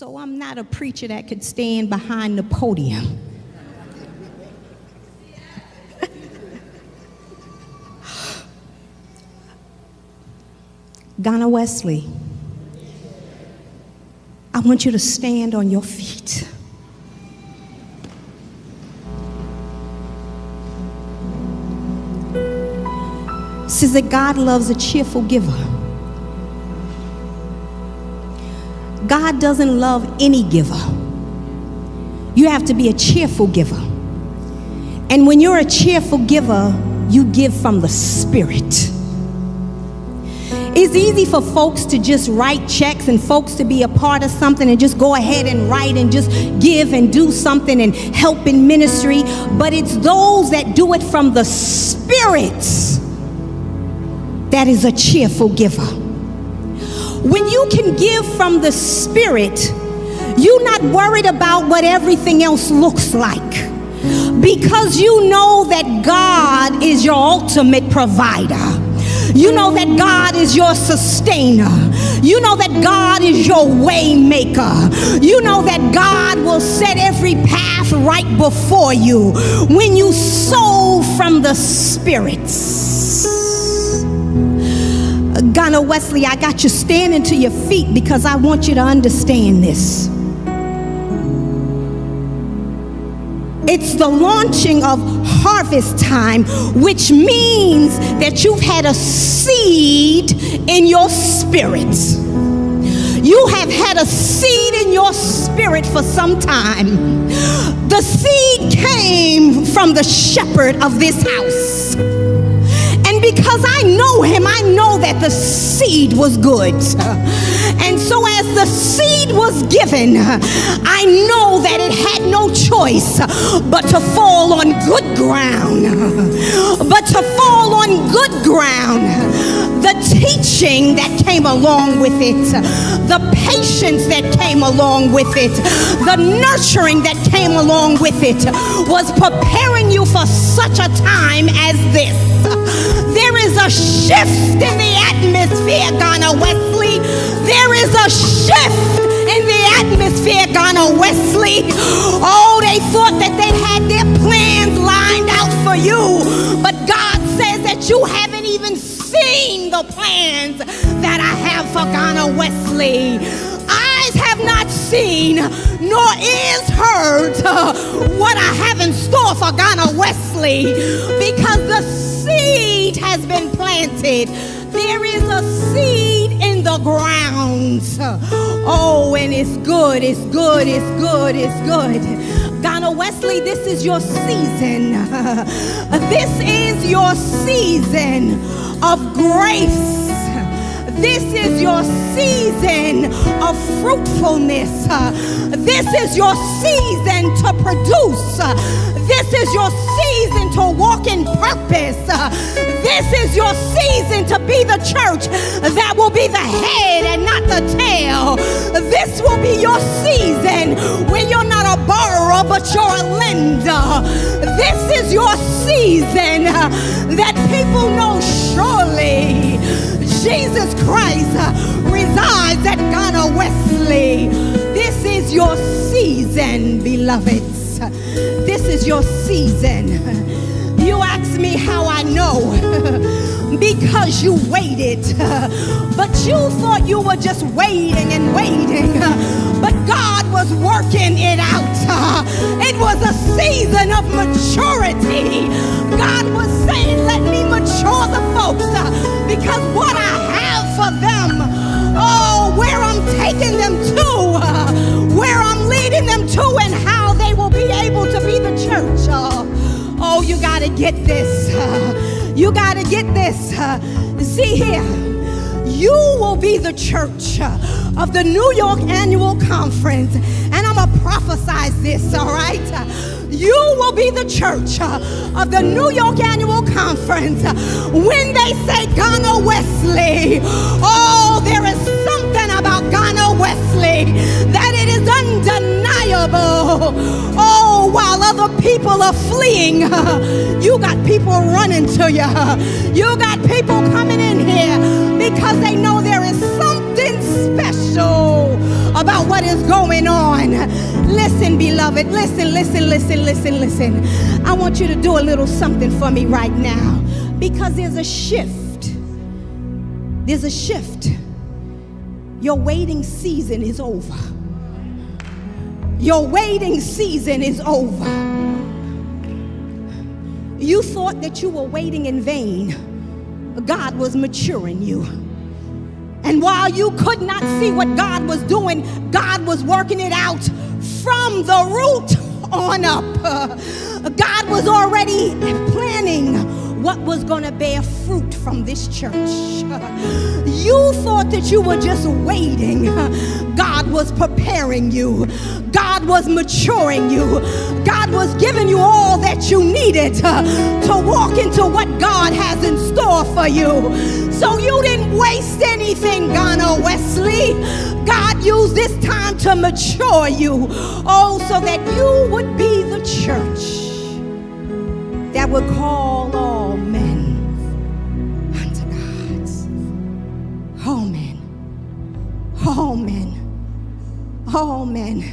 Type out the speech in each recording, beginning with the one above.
So I'm not a preacher that could stand behind the podium. Ghana Wesley, I want you to stand on your feet. It says that God loves a cheerful giver. God doesn't love any giver. You have to be a cheerful giver. And when you're a cheerful giver, you give from the Spirit. It's easy for folks to just write checks and folks to be a part of something and just go ahead and write and just give and do something and help in ministry. But it's those that do it from the Spirit that is a cheerful giver. When you can give from the Spirit, you're not worried about what everything else looks like, because you know that God is your ultimate provider. You know that God is your sustainer. You know that God is your way maker. You know that God will set every path right before you when you sow from the Spirit. Ghana Wesley, I got you standing to your feet because I want you to understand this. It's the launching of harvest time, which means that you've had a seed in your spirit. You have had a seed in your spirit for some time. The seed came from the shepherd of this house. And because I know him, I know that the seed was good. And so as the seed was given, I know that it had no choice but to fall on good ground. But to fall on good ground. The teaching that came along with it, the patience that came along with it, the nurturing that came along with it was preparing you for such a time as this. There is a shift in the atmosphere, Ghana Wesley. There is a shift in the atmosphere, Ghana Wesley. Oh, they thought that they had their plans lined out for you, but God says that you haven't even seen the plans that I have for Ghana Wesley. Eyes have not seen, nor ears heard what I have in store for Ghana Wesley, because the seed has been planted. There is a seed in the ground. Oh, and it's good, it's good, it's good, it's good. Ghana Wesley, this is your season. This is your season of grace. This is your season of fruitfulness. This is your season to produce. This is your season to walk in purpose. This is your season to be the church that will be the head and not the tail. This will be your season where you're not a borrower, but you're a lender. This is your season that people know surely Jesus Christ resides at Ghana Wesley. This is your season, beloveds. This is your season. You ask me how I know. Because you waited. But you thought you were just waiting and waiting. But God was working it out. It was a season of maturity. God was saying, let me mature the folks. Because what I have for them, oh, where I'm taking them to, where I'm leading them to, and how they will be able to be the church. Oh, you got to get this. You got to get this. See here, you will be the church of the New York Annual Conference. And I'm going to prophesy this, all right? You will be the church of the New York Annual Conference. When they say Ghana Wesley, oh, there is something about Ghana Wesley that it is undeniable. Oh, while other people are fleeing, you got people running to you. You got people coming in here because they know there is something special about what is is going on. Listen, beloved, listen. I want you to do a little something for me right now, because there's a shift. There's a shift. Your waiting season is over. Your waiting season is over. You thought that you were waiting in vain. God was maturing you. And while you could not see what God was doing, God was working it out from the root on up. God was already planning what was going to bear fruit from this church. You thought that you were just waiting. God was preparing you. God was maturing you. God was giving you all that you needed to walk into what God has in store for you. So you didn't waste anything, Ghana Wesley. God used this time to mature you. Oh, so that you would be the church that would call all men unto God. All men. All men. All men.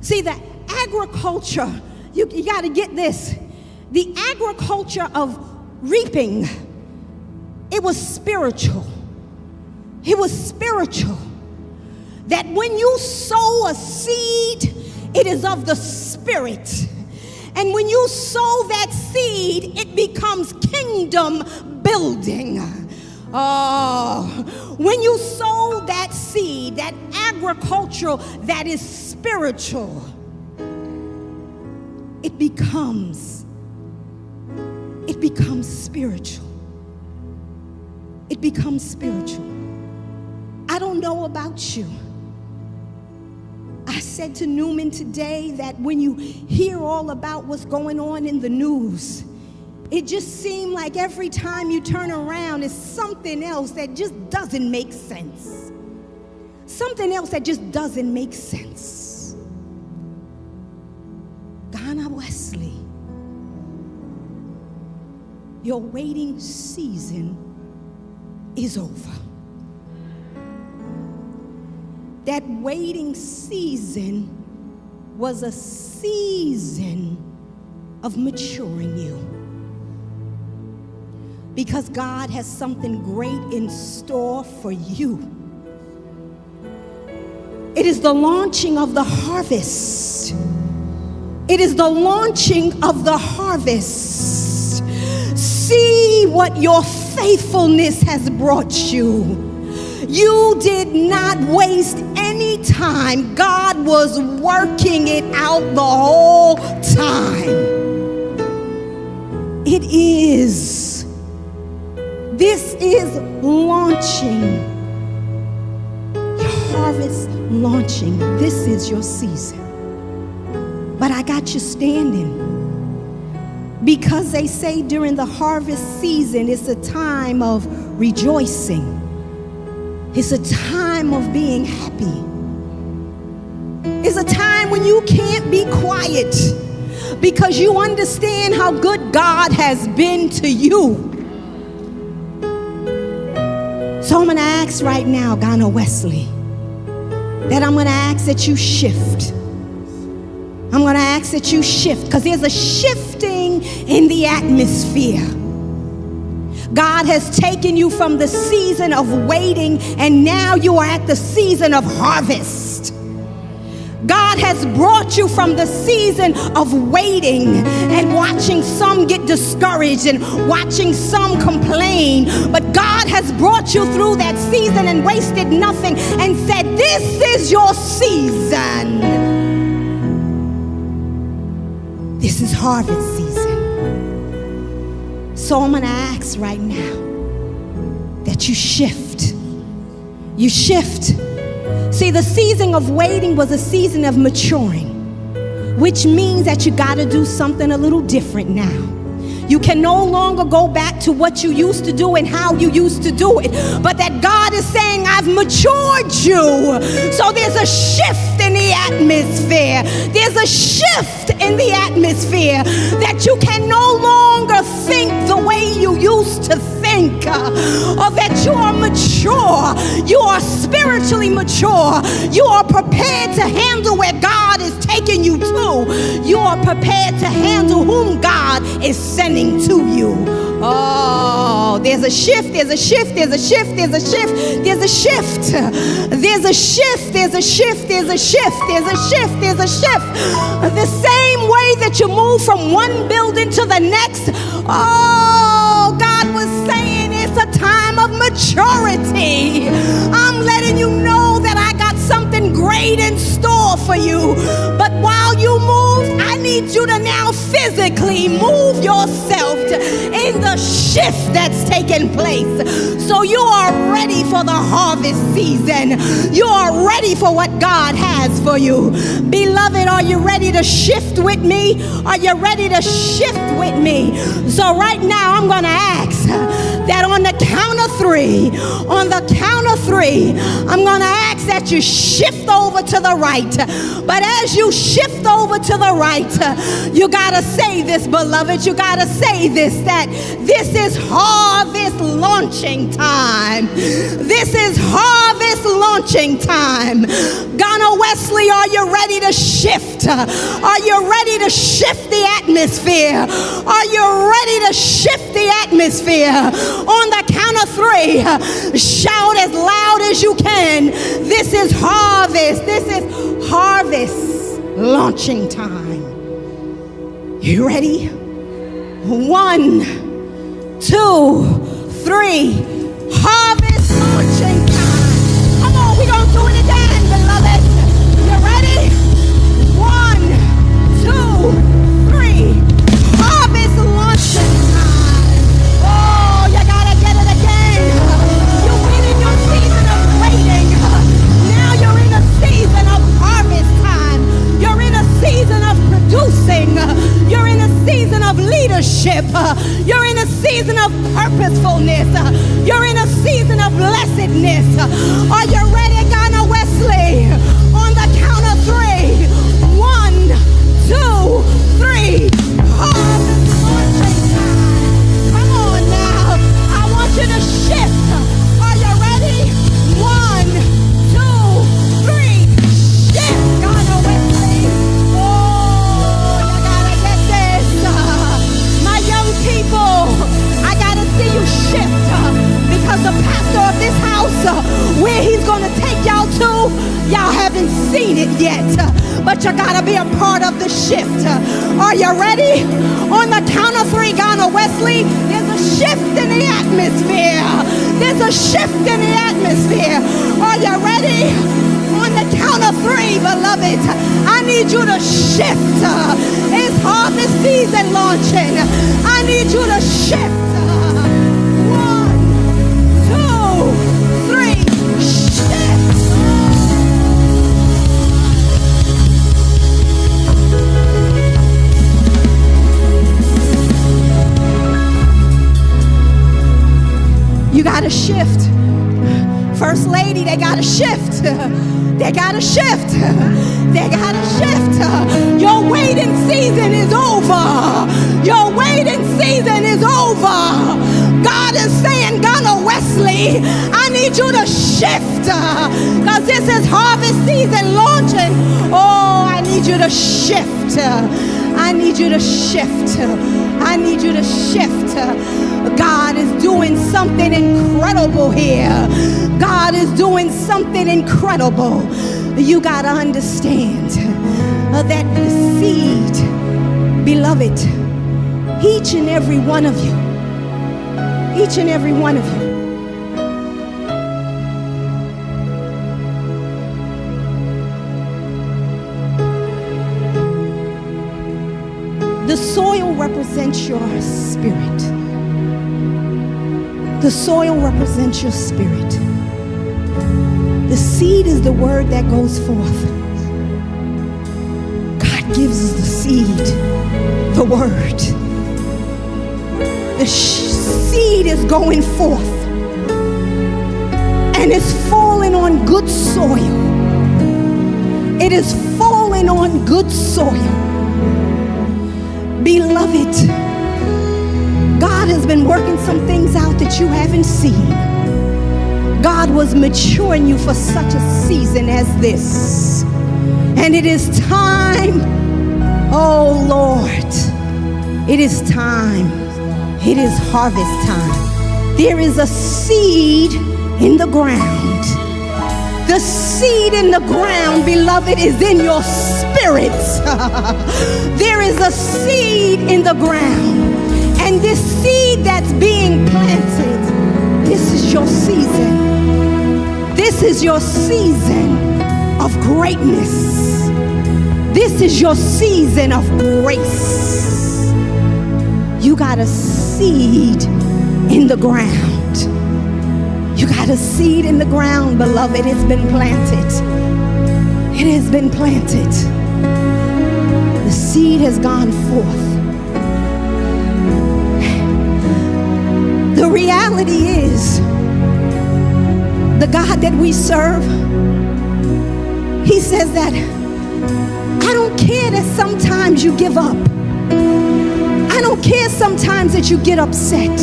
See, the agriculture, you got to get this. The agriculture of reaping, it was spiritual. It was spiritual. That when you sow a seed, it is of the Spirit. And when you sow that seed, it becomes kingdom building. When you sow that seed, that agricultural, that is spiritual, it becomes spiritual. It becomes spiritual. I don't know about you. I said to Newman today that when you hear all about what's going on in the news, it just seemed like every time you turn around, it's something else that just doesn't make sense. Something else that just doesn't make sense. Ghana Wesley, your waiting season is over. That waiting season was a season of maturing you. Because God has something great in store for you. It is the launching of the harvest. It is the launching of the harvest. See what your faithfulness has brought you. You did not waste any time. God was working it out the whole time. This is launching. Your harvest launching. This is your season. But I got you standing. Because they say during the harvest season, it's a time of rejoicing. It's a time of being happy. It's a time when you can't be quiet because you understand how good God has been to you. So I'm going to ask right now, Ghana Wesley, that I'm going to ask that you shift. I'm going to ask that you shift because there's a shifting in the atmosphere. God has taken you from the season of waiting, and now you are at the season of harvest. God has brought you from the season of waiting and watching some get discouraged and watching some complain. But God has brought you through that season and wasted nothing and said, this is your season. This is harvest season. So I'm going to ask right now that you shift. You shift. See, the season of waiting was a season of maturing, which means that you got to do something a little different now. You can no longer go back to what you used to do and how you used to do it, but that God is saying, I've matured you. So there's a shift in the atmosphere. There's a shift in the atmosphere that you can no longer think the way you used to think. think that you are mature. You are spiritually mature. You are prepared to handle where God is taking you to. You are prepared to handle whom God is sending to you. Oh, there's a shift, there's a shift, there's a shift, there's a shift, there's a shift, there's a shift, there's a shift, there's a shift, there's a shift, there's a shift. The same way that you move from one building to the next. Oh, God was saying it's a time of maturity. I'm letting you know that I got something great in store for you. But while you move, I need you to now physically move yourself in the shift that's taking place. So you are ready for the harvest season. You are ready for what God has for you. Beloved, are you ready to shift with me? Are you ready to shift with me? So right now I'm going to ask that on the count of three, I'm going to ask that you shift over to the right. But as you shift over to the right, you got to say this, beloved. You got to say this, that this is harvest launching time. This is harvest launching time. Ghana Wesley, are you ready to shift? Are you ready to shift the atmosphere? Are you ready to shift the atmosphere? On the count of three, shout as loud as you can. This is harvest. This is harvest launching time. You ready? 1, 2, 3. Harvest launching time. Come on, we're going to do it again, beloved. You ready? 1, 2, 3. Harvest launching time. Oh, you got to get it again. You've been in your season of waiting. Now you're in a season of harvest time. You're in a season of producing. You're in a season of leadership. You're in a season of purposefulness. You're in a season of blessedness. Are you ready, Ghana Wesley? On the count of 3. 1, 2, 3. Harvest launching time. Come on now. I want you to shift. Are you ready? 1, 2, 3. Shift, Ghana Wesley. Oh, you gotta get this. My young people, I gotta see you shift. Because the pastor of this house, where he's gonna take y'all to, y'all haven't seen it yet. But you gotta be a part of the shift. Are you ready? On the count of 3, Ghana Wesley, there's a shift in the atmosphere. There's a shift in the atmosphere. Are you ready? On the count of 3, beloved, I need you to shift. It's harvest season launching. I need you to shift. 1, 2, 3, shift. You gotta shift. First lady, they gotta shift. They gotta shift. They gotta shift. Your waiting season is over. Your waiting season is over. God is saying, Ghana Wesley, I need you to shift. Because this is harvest season launching. Oh, I need you to shift. I need you to shift. I need you to shift. God is doing something incredible here. God is doing something incredible. You got to understand that the seed, beloved, each and every one of you, each and every one of you, the soil represents your spirit. The soil represents your spirit. The seed is the word that goes forth. God gives us the seed, the word. The seed is going forth. And it's falling on good soil. It is falling on good soil. Beloved, God God has been working some things out that you haven't seen. God was maturing you for such a season as this. And it is time, oh Lord, it is time. It is harvest time. There is a seed in the ground. The seed in the ground, beloved, is in your spirit. There is a seed in the ground. And this seed that's being planted, this is your season. This is your season of greatness. This is your season of grace. You got a seed in the ground. You got a seed in the ground, beloved. It's been planted. It has been planted. The seed has gone forth. The reality is, the God that we serve, he says that, I don't care that sometimes you give up. I don't care sometimes that you get upset.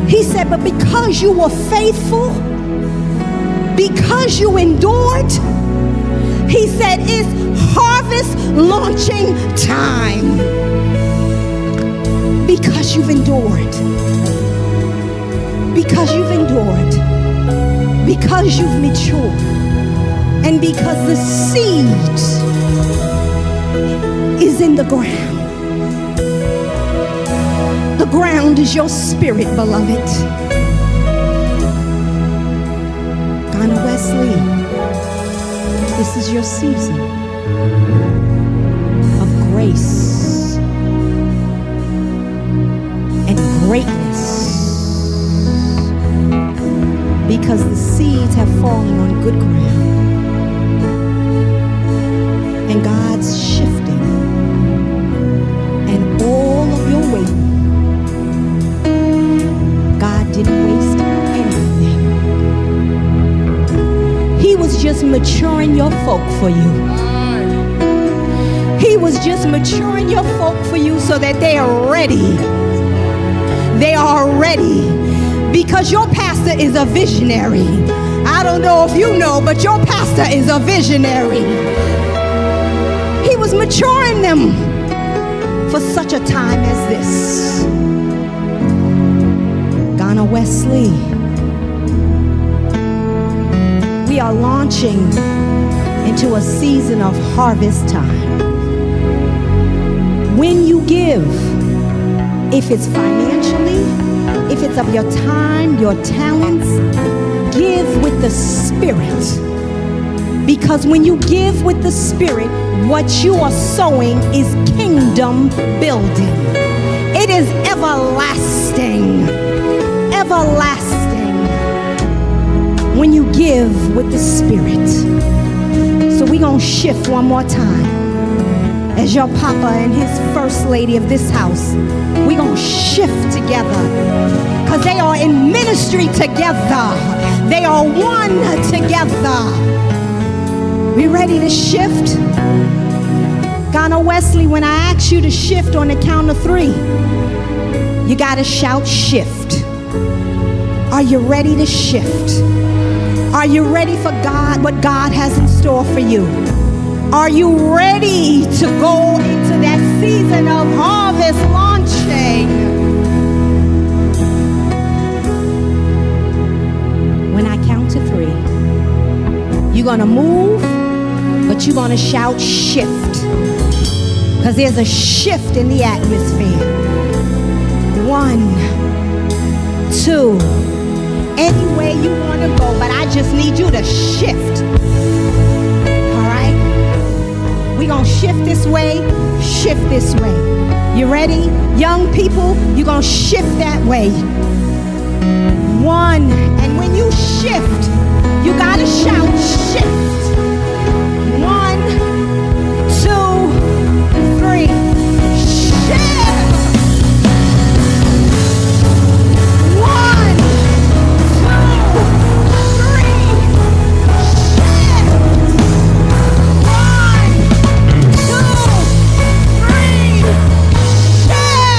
He said, but because you were faithful, because you endured, he said, it's harvest launching time. Because you've endured. Because you've endured. Because you've matured. And because the seed is in the ground. The ground is your spirit, beloved. Ghana Wesley, this is your season of grace and greatness, because the seeds have fallen on good ground, and God's shifting, and all of your weight, God didn't waste anything. He was just maturing your folk for you. He was just maturing your folk for you so that they are ready. They are ready. Because your pastor is a visionary. I don't know if you know, but your pastor is a visionary. He was maturing them for such a time as this. Ghana Wesley, we are launching into a season of harvest time. When you give, if it's financially, if it's of your time, your talents, give with the Spirit. Because when you give with the Spirit, what you are sowing is kingdom building. It is everlasting. Everlasting. When you give with the Spirit. So we're going to shift one more time. As your papa and his first lady of this house, we're going to shift together. Because they are in ministry together. They are one together. We ready to shift? Ghana Wesley, when I ask you to shift on the count of 3, you got to shout shift. Are you ready to shift? Are you ready for God, what God has in store for you? Are you ready to go into that season of harvest launching? When I count to 3, you're going to move, but you're going to shout shift. Because there's a shift in the atmosphere. 1, 2, any way you want to go, but I just need you to shift. We're going to shift this way, shift this way. You ready? Young people, you're going to shift that way. 1, and when you shift, you got to shout shift. 1, 2, 3, shift. 1, 2, 3, shift. 1, 2, 3, shift.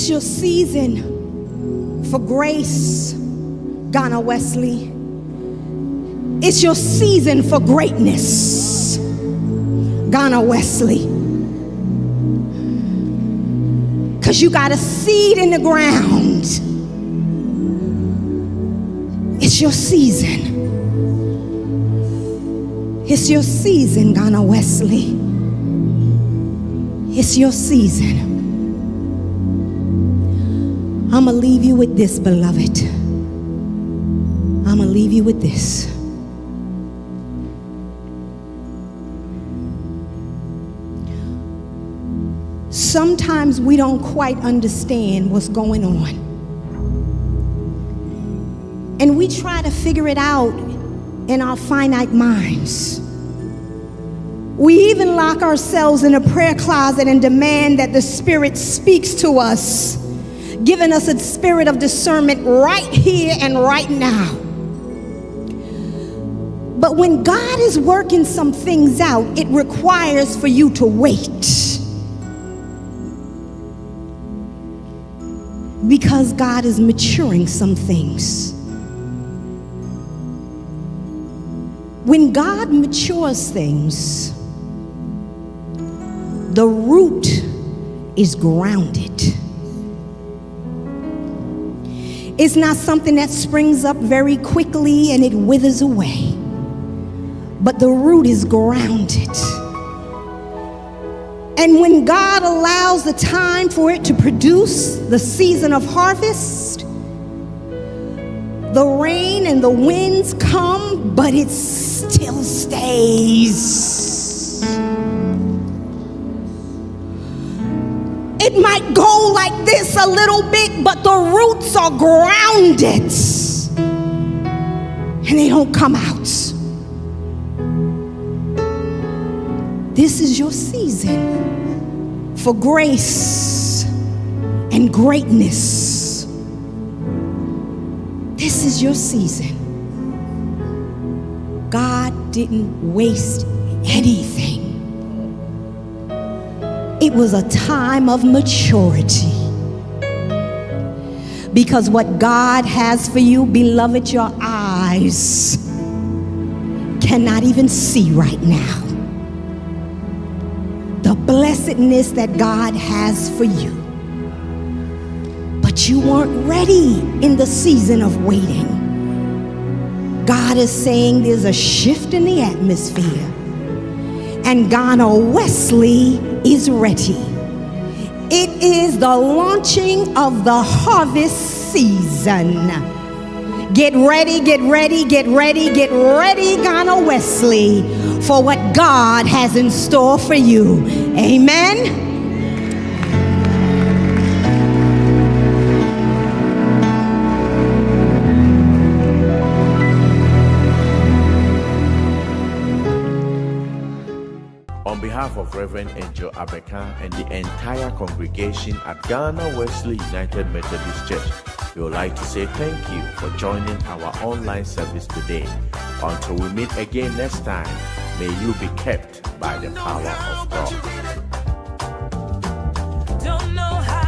It's your season for grace, Ghana Wesley. It's your season for greatness, Ghana Wesley. Because you got a seed in the ground. It's your season. It's your season, Ghana Wesley. It's your season. I'm going to leave you with this, beloved. I'm going to leave you with this. Sometimes we don't quite understand what's going on. And we try to figure it out in our finite minds. We even lock ourselves in a prayer closet and demand that the Spirit speaks to us, giving us a spirit of discernment right here and right now. But when God is working some things out, it requires for you to wait. Because God is maturing some things. When God matures things, the root is grounded. It's not something that springs up very quickly and it withers away. But the root is grounded. And when God allows the time for it to produce the season of harvest, the rain and the winds come, but it still stays. It might go like this a little bit, but the roots are grounded and they don't come out. This is your season for grace and greatness. This is your season. God didn't waste anything. It was a time of maturity. Because what God has for you, beloved, your eyes cannot even see right now. The blessedness that God has for you. But you weren't ready in the season of waiting. God is saying there's a shift in the atmosphere. And Ghana Wesley is ready. It is the launching of the harvest season. Get ready, get ready, get ready, get ready, Ghana Wesley, for what God has in store for you. Amen. On behalf of Reverend Angel Abeka and the entire congregation at Ghana Wesley United Methodist Church, we would like to say thank you for joining our online service today. Until we meet again next time, may you be kept by the power of God. Don't know how